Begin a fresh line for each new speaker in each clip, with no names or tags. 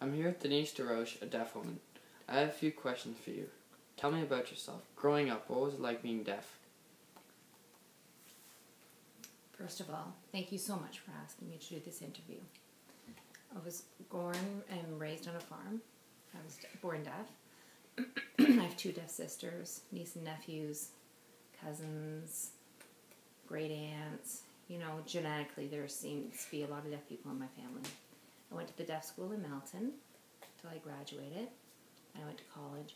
I'm here with Denise DeRoche, a deaf woman. I have a few questions for you. Tell me about yourself. Growing up, what was it like being deaf?
First of all, thank you so much for asking me to do this interview. I was born and raised on a farm. I was born deaf. I have 2 deaf sisters, niece and nephews, cousins, great aunts. You know, genetically there seems to be a lot of deaf people in my family. I went to the deaf school in Melton until I graduated. I went to college,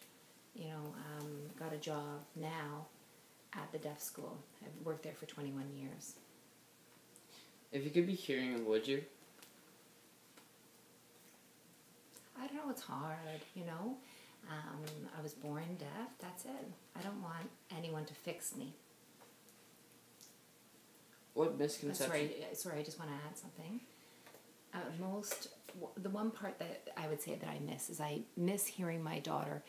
got a job now at the deaf school. I've worked there for 21 years.
If you could be hearing, would you?
I don't know, it's hard, I was born deaf, that's it. I don't want anyone to fix me.
What misconception?
Sorry, I just want to add something. The one part that I would say that I miss is I miss hearing my daughter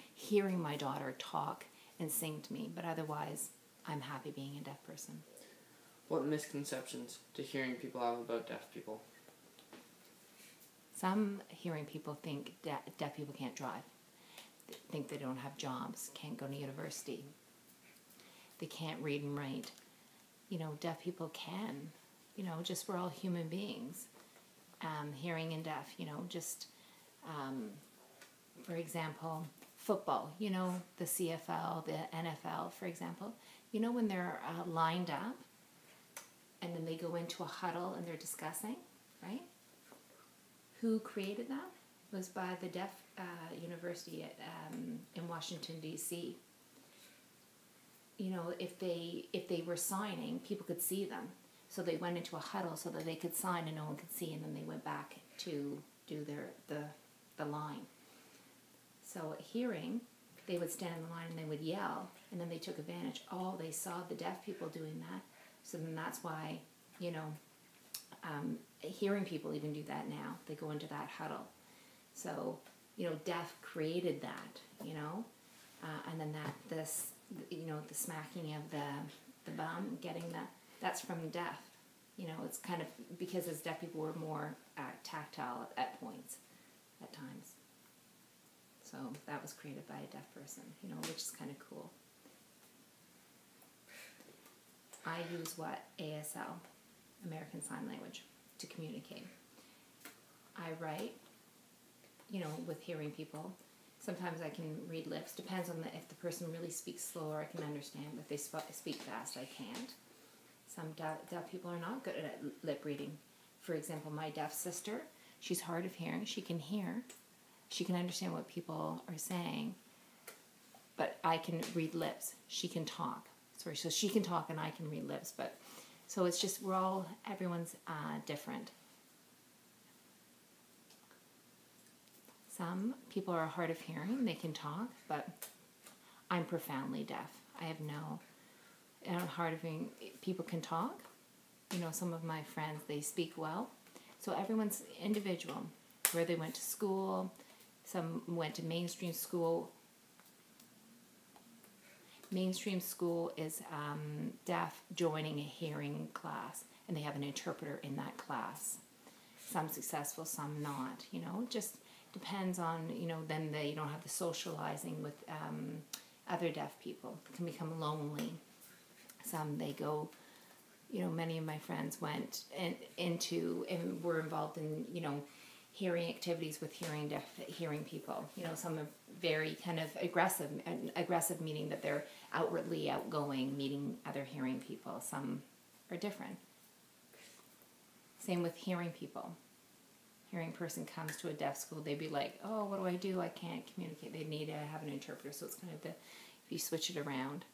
talk and sing to me, but otherwise, I'm happy being a deaf person.
What misconceptions do hearing people have about deaf people?
Some hearing people think deaf people can't drive. They think they don't have jobs, can't go to university. They can't read and write. Deaf people can. Just we're all human beings. Hearing and deaf, for example, football, the CFL, the NFL, for example. When they're lined up and then they go into a huddle and they're discussing, right? Who created that? It was by the Deaf University in Washington, D.C. If they were signing, people could see them. So they went into a huddle so that they could sign and no one could see, and then they went back to do the line. So hearing, they would stand in the line and they would yell, and then they took advantage. Oh, they saw the deaf people doing that, so then that's why, hearing people even do that now. They go into that huddle. So, deaf created that, and then the smacking of the bum, getting that's from deaf. It's kind of because as deaf people were more tactile at points, at times. So that was created by a deaf person, which is kind of cool. I use ASL, American Sign Language, to communicate. I write, with hearing people. Sometimes I can read lips. Depends on if the person really speaks slower, I can understand. But if they speak fast, I can't. Some deaf people are not good at lip reading. For example, my deaf sister, she's hard of hearing. She can hear. She can understand what people are saying. But I can read lips. She can talk. So she can talk and I can read lips. So it's just, everyone's different. Some people are hard of hearing. They can talk, but I'm profoundly deaf. I have hard of hearing. People can talk. Some of my friends, they speak well. So everyone's individual. Where they went to school. Some went to mainstream school. Mainstream school is deaf joining a hearing class, and they have an interpreter in that class. Some successful, some not. Just depends on, then they don't have the socializing with other deaf people. They can become lonely. Some, they go, many of my friends went into and were involved in, hearing activities with hearing people. Some are very kind of aggressive meaning that they're outwardly outgoing, meeting other hearing people. Some are different. Same with hearing people. Hearing person comes to a deaf school, they'd be like, oh, what do? I can't communicate. They need to have an interpreter. So it's kind of if you switch it around.